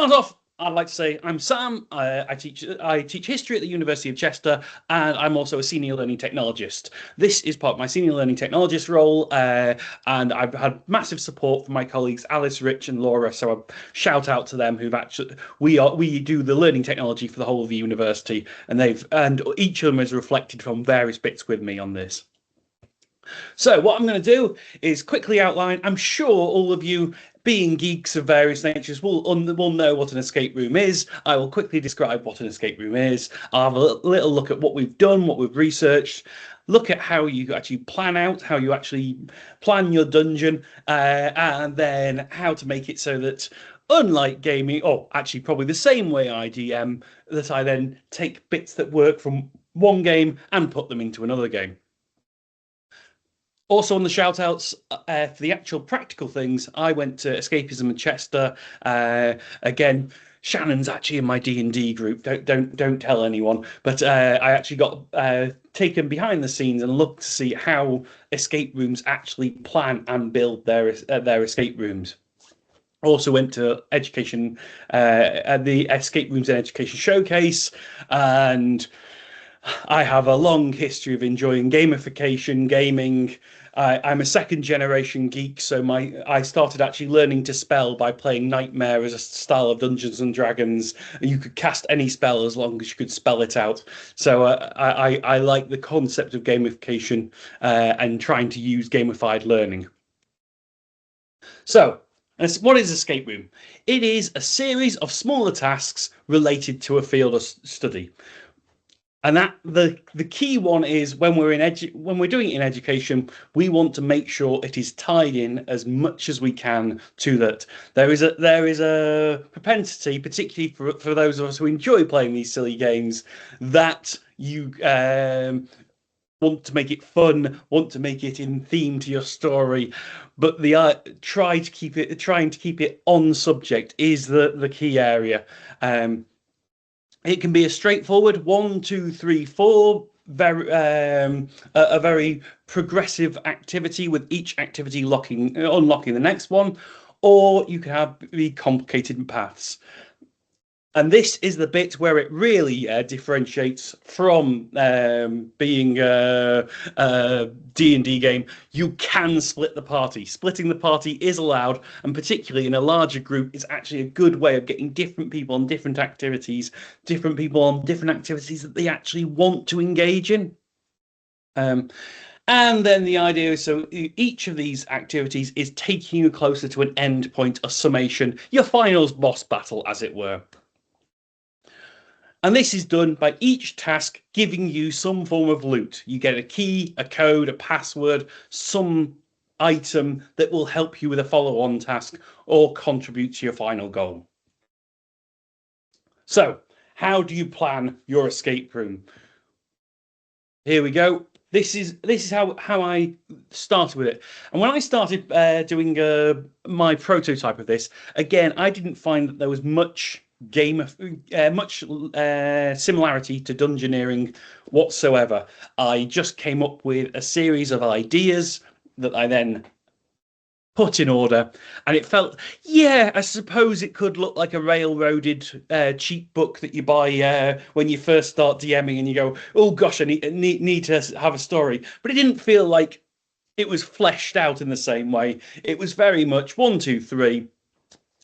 Start off, I'd like to say I'm Sam. I teach history at the University of Chester, and I'm also a senior learning technologist. This is part of my senior learning technologist role, and I've had massive support from my colleagues Alice, Rich, and Laura. So a shout out to them who've actually we do the learning technology for the whole of the university, and each of them has reflected from various bits with me on this. So what I'm going to do is quickly outline. I'm sure all of you, being geeks of various natures, will know what an escape room is. I will quickly describe what an escape room is. I'll have a little look at what we've done, what we've researched, look at how you actually plan out, how you actually plan your dungeon, and then how to make it so that, unlike gaming, or actually probably the same way I DM, that I then take bits that work from one game and put them into another game. Also on the shout outs, for the actual practical things, I went to Escapism in Chester. Again, Shannon's actually in my D&D group. Don't tell anyone. But I actually got taken behind the scenes and looked to see how escape rooms actually plan and build their escape rooms. Also went to education, the Escape Rooms and Education Showcase, and I have a long history of enjoying gamification, gaming. I'm a second generation geek, so I started actually learning to spell by playing Nightmare as a style of Dungeons and Dragons. You could cast any spell as long as you could spell it out. So I like the concept of gamification and trying to use gamified learning. So, what is Escape Room? It is a series of smaller tasks related to a field of study. And that the key one is when we're doing it in education, we want to make sure it is tied in as much as we can to that. There is a propensity, particularly for those of us who enjoy playing these silly games, that you want to make it fun, want to make it in theme to your story, but trying to keep it on subject is the key area. It can be a straightforward 1, 2, 3, 4, a very progressive activity with each activity unlocking the next one, or you can have the complicated paths. And this is the bit where it really differentiates from being a D&D game. You can split the party. Splitting the party is allowed, and particularly in a larger group, is actually a good way of getting different people on different activities that they actually want to engage in. And then the idea is, so each of these activities is taking you closer to an end point, a summation, your finals boss battle, as it were. And this is done by each task giving you some form of loot. You get a key, a code, a password, some item that will help you with a follow-on task or contribute to your final goal. So, how do you plan your escape room? Here we go. This is how I started with it. And when I started doing my prototype of this, again, I didn't find that there was much similarity to dungeoneering whatsoever. I just came up with a series of ideas that I then put in order, and it felt, yeah, I suppose it could look like a railroaded cheap book that you buy when you first start DMing, and you go, oh gosh, I need to have a story. But it didn't feel like it was fleshed out in the same way. It was very much 1, 2, 3.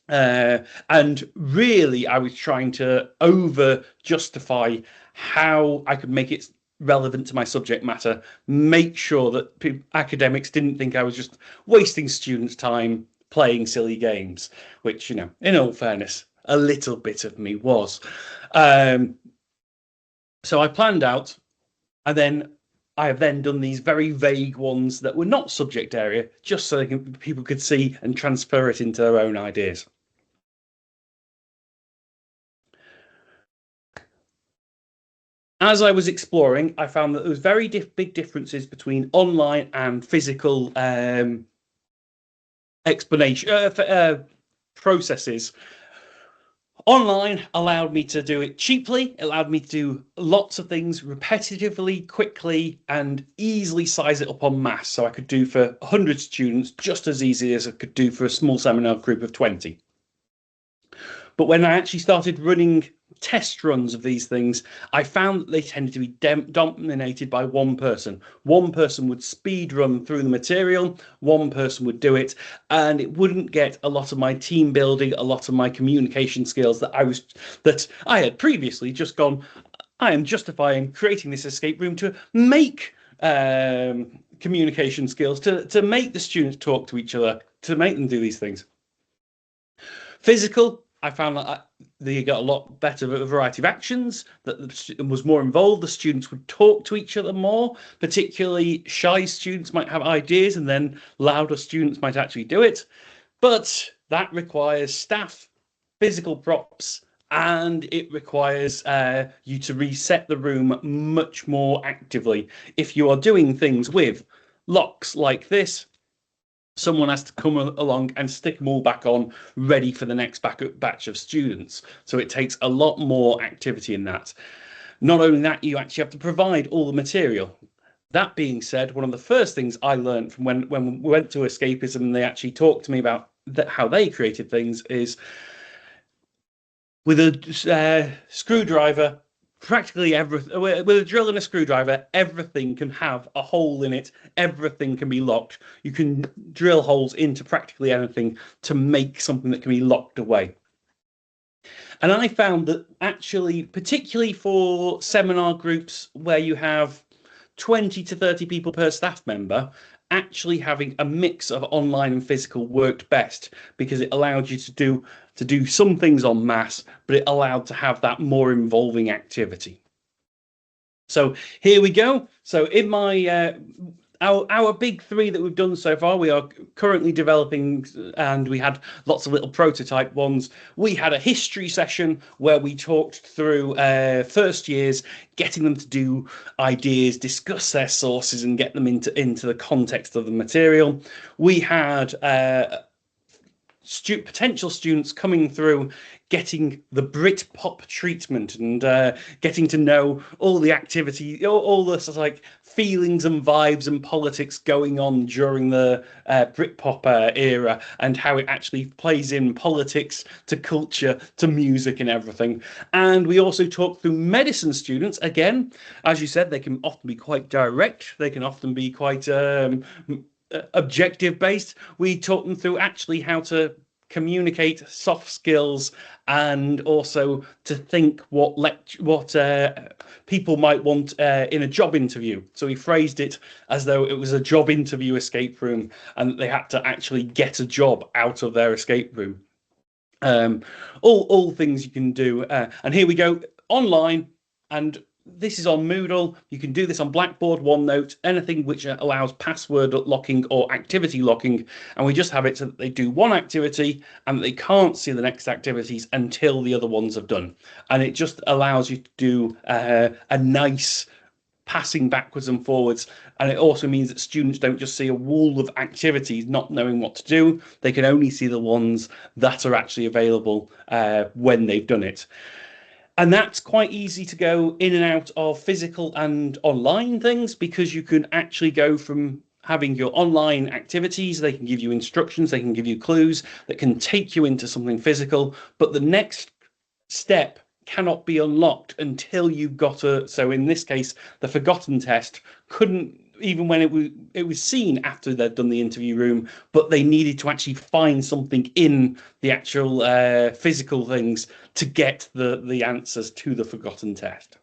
And really, I was trying to over justify how I could make it relevant to my subject matter, make sure that academics didn't think I was just wasting students' time playing silly games, which, in all fairness, a little bit of me was. So I planned out, and then I have then done these very vague ones that were not subject area, just so people could see and transfer it into their own ideas. As I was exploring, I found that there was very big differences between online and physical processes. Online allowed me to do it cheaply, allowed me to do lots of things repetitively, quickly, and easily size it up en masse. So I could do for 100 students just as easy as I could do for a small seminar group of 20. But when I actually started running test runs of these things, I found that they tended to be dominated by one person. One person would speed run through the material, one person would do it, and it wouldn't get a lot of my team building, a lot of my communication skills that I had previously just gone. I am justifying creating this escape room to make communication skills, to make the students talk to each other, to make them do these things. Physical, I found that they got a lot better of a variety of actions, that was more involved. The students would talk to each other more, particularly shy students might have ideas and then louder students might actually do it. But that requires staff, physical props, and it requires you to reset the room much more actively. If you are doing things with locks like this, someone has to come along and stick them all back on, ready for the next batch of students. So it takes a lot more activity in that. Not only that, you actually have to provide all the material. That being said, one of the first things I learned from when we went to Escapism and they actually talked to me about how they created things is with a screwdriver, practically everything, with a drill and a screwdriver, everything can have a hole in it. Everything can be locked. You can drill holes into practically anything to make something that can be locked away. And I found that actually, particularly for seminar groups where you have 20 to 30 people per staff member, actually having a mix of online and physical worked best, because it allowed you to do some things en masse, but it allowed to have that more involving activity. So here we go. So in my our big three that we've done so far, we are currently developing, and we had lots of little prototype ones. We had a history session where we talked through first years, getting them to do ideas, discuss their sources, and get them into the context of the material. We had potential students coming through, getting the Britpop treatment and getting to know all the activity, all the sort of like feelings and vibes and politics going on during the Britpop era, and how it actually plays in politics to culture to music and everything. And we also talked through medicine students. Again, as you said, they can often be quite direct. They can often be quite objective based. We taught them through actually how to communicate soft skills, and also to think what people might want in a job interview. So he phrased it as though it was a job interview escape room, and they had to actually get a job out of their escape room. All things you can do, and here we go, online, and this is on Moodle. You can do this on Blackboard, OneNote, anything which allows password locking or activity locking. And we just have it so that they do one activity and they can't see the next activities until the other ones have done. And it just allows you to do a nice passing backwards and forwards. And it also means that students don't just see a wall of activities not knowing what to do. They can only see the ones that are actually available when they've done it. And that's quite easy to go in and out of physical and online things, because you can actually go from having your online activities, they can give you instructions, they can give you clues that can take you into something physical, but the next step cannot be unlocked until you've got so in this case, the forgotten test couldn't, even when it was seen after they'd done the interview room, but they needed to actually find something in the actual physical things to get the answers to the forgotten test.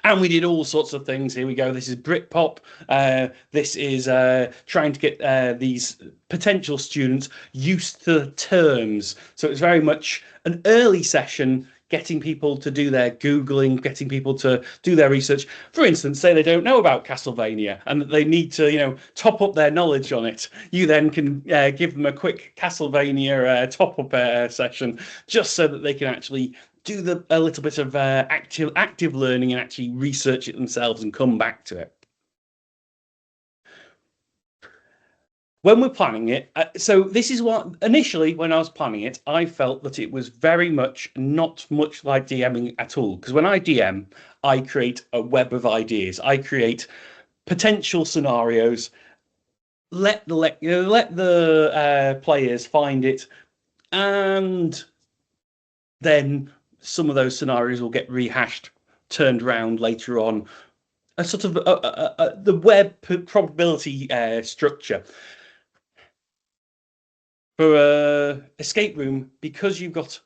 And we did all sorts of things. Here we go. This is Britpop. This is trying to get these potential students used to the terms. So it's very much an early session, getting people to do their Googling, getting people to do their research. For instance, say they don't know about Castlevania and that they need to, top up their knowledge on it. You then can give them a quick Castlevania top-up session, just so that they can actually do a little bit of active learning and actually research it themselves and come back to it. When we're planning it, so this is what, initially when I was planning it, I felt that it was very much not much like DMing at all. Because when I DM, I create a web of ideas. I create potential scenarios, let the players find it, and then some of those scenarios will get rehashed, turned around later on. A sort of the web probability structure for a escape room, because you've got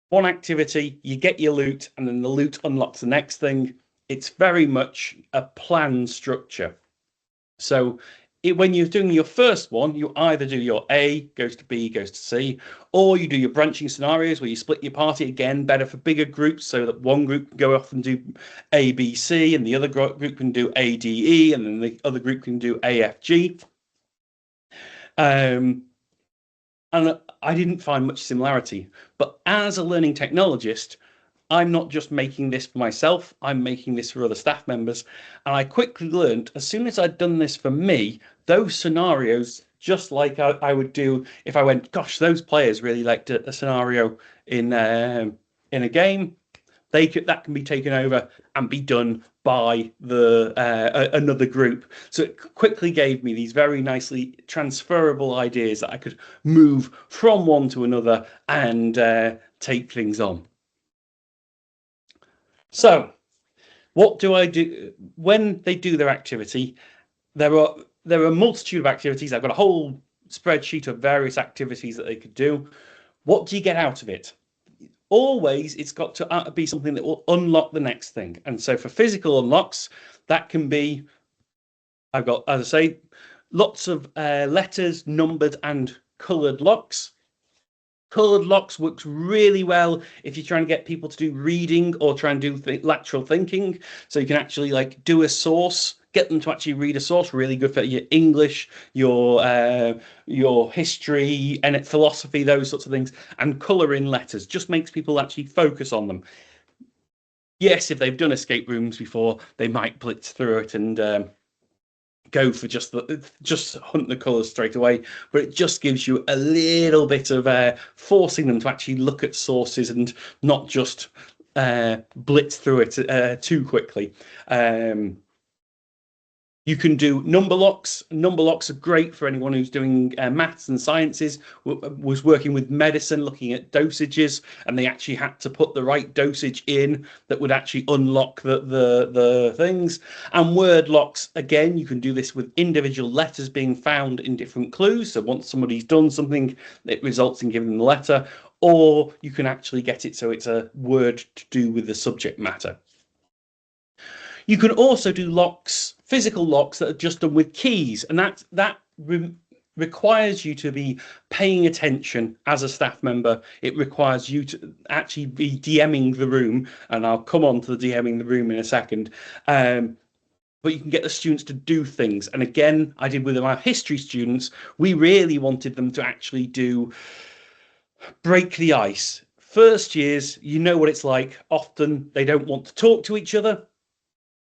one activity, you get your loot, and then the loot unlocks the next thing. It's very much a planned structure. So when you're doing your first one, you either do your A goes to B goes to C, or you do your branching scenarios where you split your party, again, better for bigger groups, so that one group can go off and do A, B, C, and the other group can do A, D, E, and then the other group can do A, F, G. And I didn't find much similarity. But as a learning technologist, I'm not just making this for myself, I'm making this for other staff members. And I quickly learned, as soon as I'd done this for me, those scenarios, just like I would do if I went, gosh, those players really liked a scenario in a game, that can be taken over and be done by another group. So it quickly gave me these very nicely transferable ideas that I could move from one to another and take things on. So what do I do when they do their activity? There are a multitude of activities. I've got a whole spreadsheet of various activities that they could do. What do you get out of it? Always, it's got to be something that will unlock the next thing. And so for physical unlocks, that can be, I've got, as I say, lots of letters, numbered and coloured locks. Coloured locks works really well if you're trying to get people to do reading or try and do lateral thinking. So you can actually like do a source, get them to actually read a source. Really good for your English, your history, and philosophy, those sorts of things. And colour in letters just makes people actually focus on them. Yes, if they've done escape rooms before, they might blitz through it and go for just hunt the colours straight away, but it just gives you a little bit of forcing them to actually look at sources and not just blitz through it too quickly. You can do number locks. Number locks are great for anyone who's doing maths and sciences, was working with medicine, looking at dosages, and they actually had to put the right dosage in that would actually unlock the things. And word locks, again, you can do this with individual letters being found in different clues. So once somebody's done something, it results in giving them the letter, or you can actually get it so it's a word to do with the subject matter. You can also do locks, physical locks that are just done with keys, and that requires you to be paying attention as a staff member. It requires you to actually be DMing the room, and I'll come on to the DMing the room in a second. But you can get the students to do things. And again, I did with our history students, we really wanted them to actually break the ice. First years, you know what it's like. Often they don't want to talk to each other.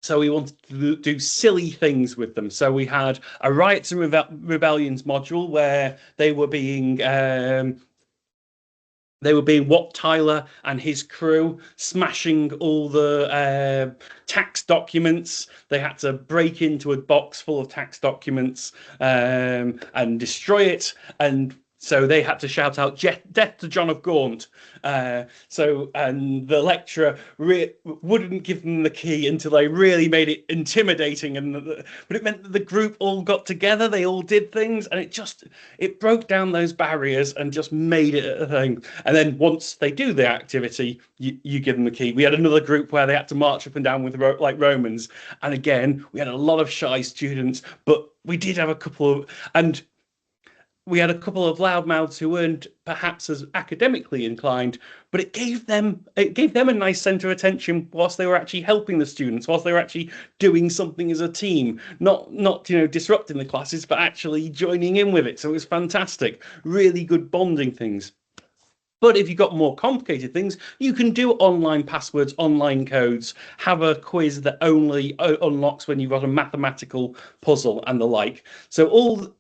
So we wanted to do silly things with them. So we had a riots and rebellions module where they were being Wat Tyler and his crew, smashing all the tax documents. They had to break into a box full of tax documents and destroy it. And so they had to shout out "Death to John of Gaunt." And the lecturer wouldn't give them the key until they really made it intimidating. But it meant that the group all got together, they all did things, and it broke down those barriers and just made it a thing. And then once they do the activity, you give them the key. We had another group where they had to march up and down with like Romans, and again we had a lot of shy students, but we did have a couple of loudmouths who weren't perhaps as academically inclined, but it gave them a nice centre of attention whilst they were actually helping the students, whilst they were actually doing something as a team, not disrupting the classes, but actually joining in with it. So it was fantastic, really good bonding things. But if you've got more complicated things, you can do online passwords, online codes, have a quiz that only unlocks when you've got a mathematical puzzle and the like. So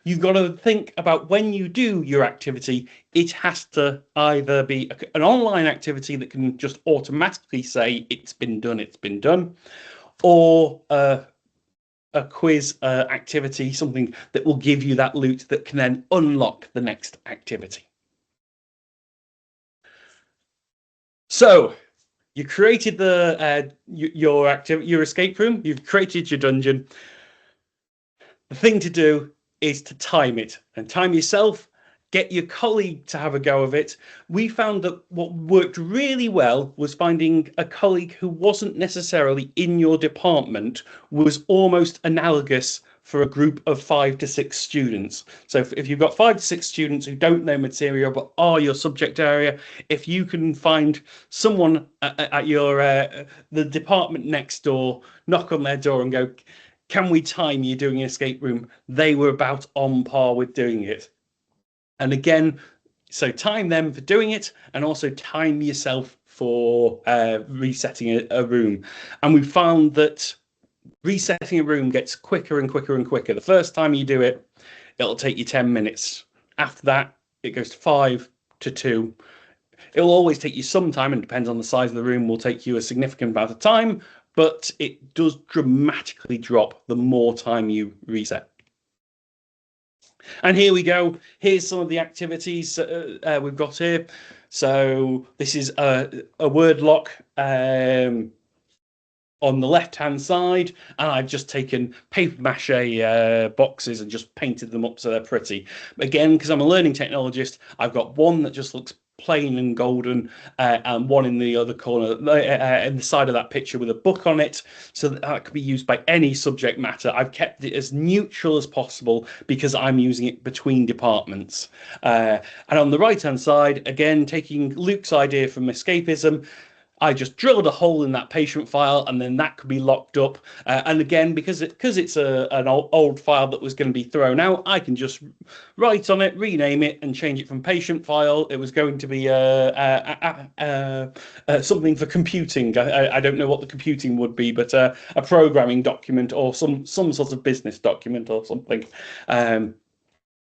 you've got to think about when you do your activity, it has to either be an online activity that can just automatically say it's been done, or a quiz activity, something that will give you that loot that can then unlock the next activity. So you created your escape room. You've created your dungeon. The thing to do is to time it and time yourself. Get your colleague to have a go of it. We found that what worked really well was finding a colleague who wasn't necessarily in your department, was almost analogous for a group of 5 to 6 students. So if you've got 5 to 6 students who don't know material but are your subject area, if you can find someone at your the department next door, knock on their door and go, can we time you doing an escape room? They were about on par with doing it. And again, so time them for doing it, and also time yourself for resetting a room. And we found that resetting a room gets quicker and quicker and quicker. The first time you do it, it'll take you 10 minutes. After that, it goes to 5 to 2. It'll always take you some time, and depends on the size of the room, will take you a significant amount of time, but it does dramatically drop the more time you reset. And here we go. Here's some of the activities we've got here. So this is a word lock on the left-hand side, and I've just taken paper mache boxes and just painted them up so they're pretty. Again, because I'm a learning technologist, I've got one that just looks plain and golden, and one in the other corner, in the side of that picture with a book on it, so that could be used by any subject matter. I've kept it as neutral as possible because I'm using it between departments. And on the right-hand side, again, taking Luke's idea from escapism, I just drilled a hole in that patient file, and then that could be locked up. And again, because it's an old file that was going to be thrown out, I can just write on it, rename it, and change it from patient file. It was going to be something for computing. I don't know what the computing would be, but a programming document or some sort of business document or something.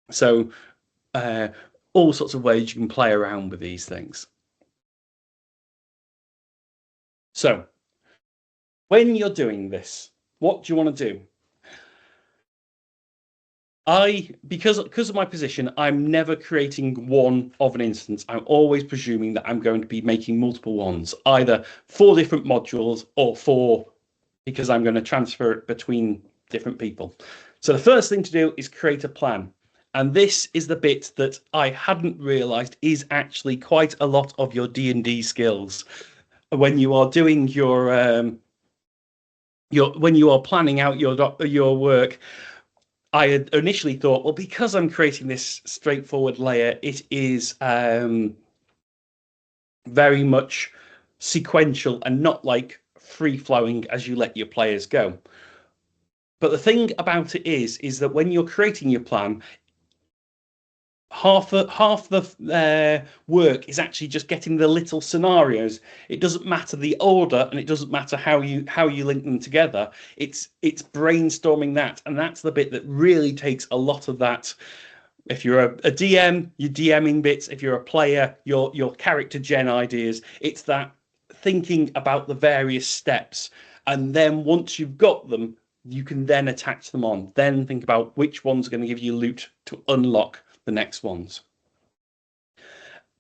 So all sorts of ways you can play around with these things. So when you're doing this, what do you want to do? Because of my position, I'm never creating one of an instance. I'm always presuming that I'm going to be making multiple ones, either for different modules or because I'm going to transfer it between different people. So the first thing to do is create a plan. And this is the bit that I hadn't realized is actually quite a lot of your D&D skills. When you are doing when you are planning out your work, I had initially thought, well, because I'm creating this straightforward layer, it is very much sequential and not like free flowing as you let your players go. But the thing about it is that when you're creating your plan, half the work is actually just getting the little scenarios. It doesn't matter the order, and it doesn't matter how you link them together. It's brainstorming that, and that's the bit that really takes a lot of that. If you're a DM, you're DMing bits. If you're a player, your character gen ideas. It's that thinking about the various steps, and then once you've got them, you can then attach them on. Then think about which one's going to give you loot to unlock the next ones.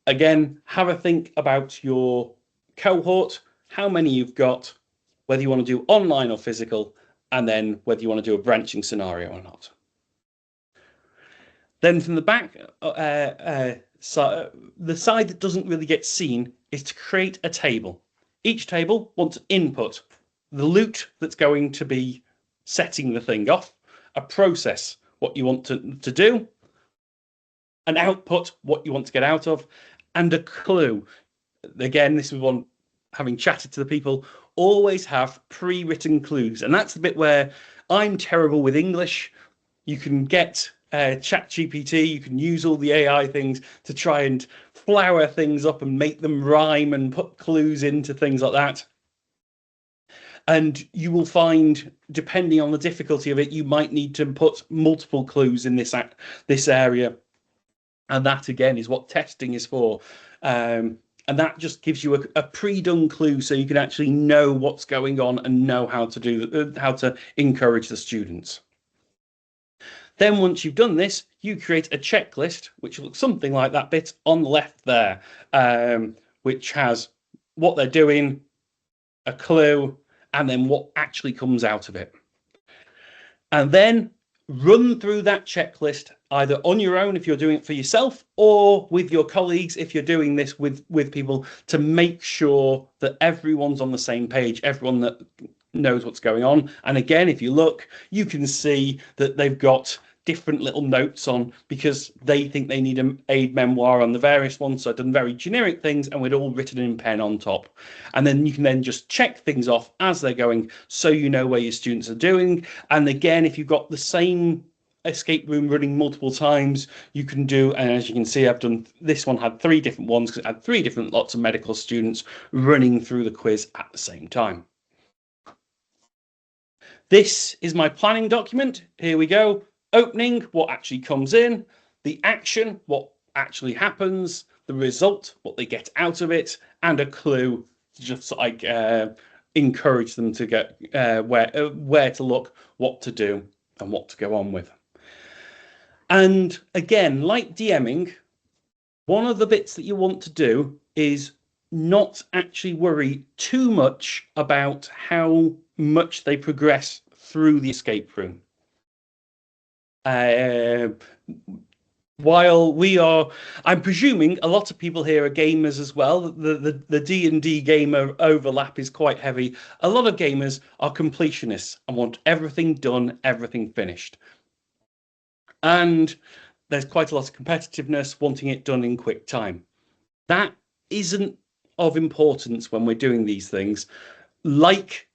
Again, have a think about your cohort, how many you've got, whether you want to do online or physical, and then whether you want to do a branching scenario or not. Then from the back, so the side that doesn't really get seen is to create a table. Each table wants input, the loot that's going to be setting the thing off, a process, what you want to do, an output, what you want to get out of, and a clue. Again, this is one, having chatted to the people, always have pre-written clues. And that's the bit where I'm terrible with English. You can get ChatGPT, you can use all the AI things to try and flower things up and make them rhyme and put clues into things like that. And you will find, depending on the difficulty of it, you might need to put multiple clues in this area. And that, again, is what testing is for. And that just gives you a pre-done clue so you can actually know what's going on and know how to encourage the students. Then once you've done this, you create a checklist, which looks something like that bit on the left there, which has what they're doing, a clue, and then what actually comes out of it. And then run through that checklist either on your own if you're doing it for yourself, or with your colleagues if you're doing this with people, to make sure that everyone's on the same page, everyone that knows what's going on. And again, if you look, you can see that they've got different little notes on because they think they need an aid memoir on the various ones. So I've done very generic things and we'd all written in pen on top. And then you can then just check things off as they're going so you know where your students are doing. And again, if you've got the same escape room running multiple times, you can do, and as you can see, I've done, this one had 3 different ones because it had 3 different lots of medical students running through the quiz at the same time. This is my planning document. Here we go. Opening, what actually comes in, the action, what actually happens, the result, what they get out of it, and a clue to just like encourage them to get where to look, what to do, and what to go on with. And again, like DMing, one of the bits that you want to do is not actually worry too much about how much they progress through the escape room. While we are, I'm presuming a lot of people here are gamers as well. The D&D gamer overlap is quite heavy. A lot of gamers are completionists and want everything done, everything finished. And there's quite a lot of competitiveness, wanting it done in quick time. That isn't of importance when we're doing these things. Like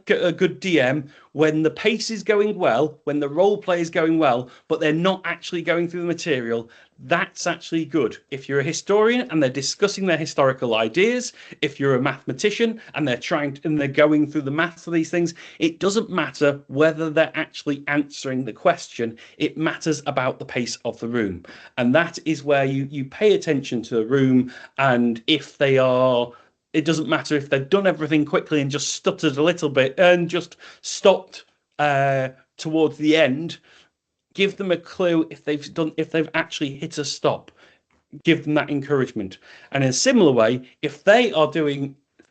a good DM, when the pace is going well, when the role play is going well, but they're not actually going through the material, that's actually good. If you're a historian and they're discussing their historical ideas, if you're a mathematician and they're going through the maths of these things, it doesn't matter whether they're actually answering the question. It matters about the pace of the room. And that is where you pay attention to the room, and if they are, it doesn't matter if they've done everything quickly and just stuttered a little bit and just stopped towards the end. Give them a clue if they've actually hit a stop. Give them that encouragement. And in a similar way, if they are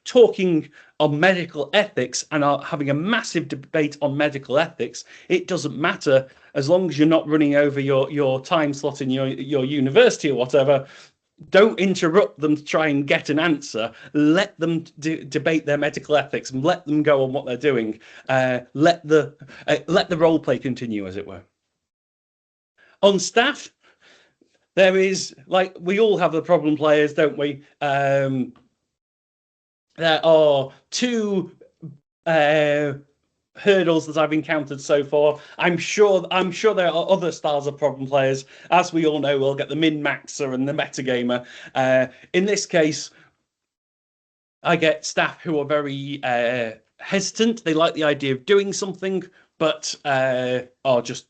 talking on medical ethics and are having a massive debate on medical ethics, it doesn't matter as long as you're not running over your time slot in your university or whatever. Don't interrupt them to try and get an answer. Let them debate their medical ethics and let them go on what they're doing. Let the role play continue, as it were. On staff, there is, like, we all have the problem players, don't we? There are 2 hurdles that I've encountered so far. I'm sure there are other styles of problem players. As we all know, we'll get the min-maxer and the metagamer. In this case, I get staff who are very hesitant. They like the idea of doing something, but are just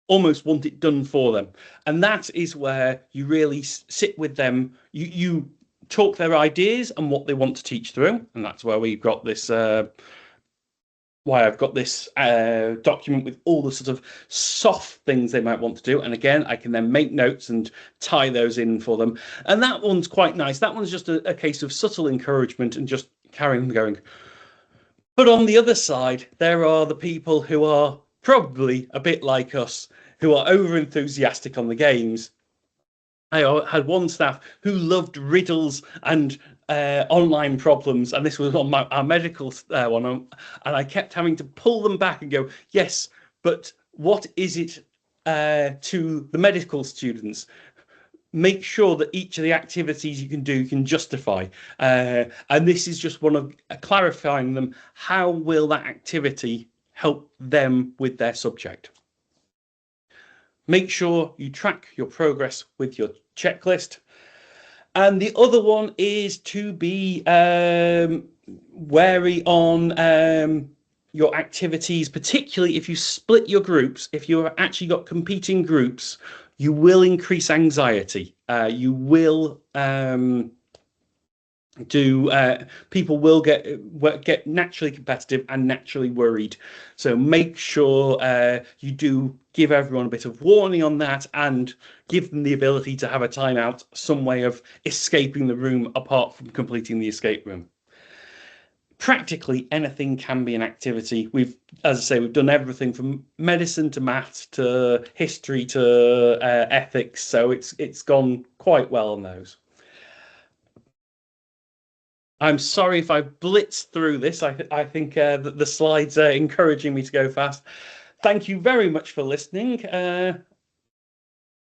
almost want it done for them. And that is where you really sit with them. You talk their ideas and what they want to teach through, and that's where we've got this why I've got this document with all the sort of soft things they might want to do. And again, I can then make notes and tie those in for them. And that one's quite nice. That one's just a case of subtle encouragement and just carrying them going. But on the other side, there are the people who are probably a bit like us, who are over enthusiastic on the games. I had one staff who loved riddles and online problems, and this was on our medical one, and I kept having to pull them back and go, yes, but what is it to the medical students? Make sure that each of the activities you can justify, and this is just one of clarifying them. How will that activity help them with their subject? Make sure you track your progress with your checklist. And the other one is to be wary on your activities, particularly if you split your groups. If you've actually got competing groups, you will increase anxiety. You will People will get naturally competitive and naturally worried. So make sure you do give everyone a bit of warning on that, and give them the ability to have a timeout, some way of escaping the room apart from completing the escape room. Practically anything can be an activity. As I say, we've done everything from medicine to maths to history to ethics, so it's gone quite well on those. I'm sorry if I blitzed through this. I think that the slides are encouraging me to go fast. Thank you very much for listening.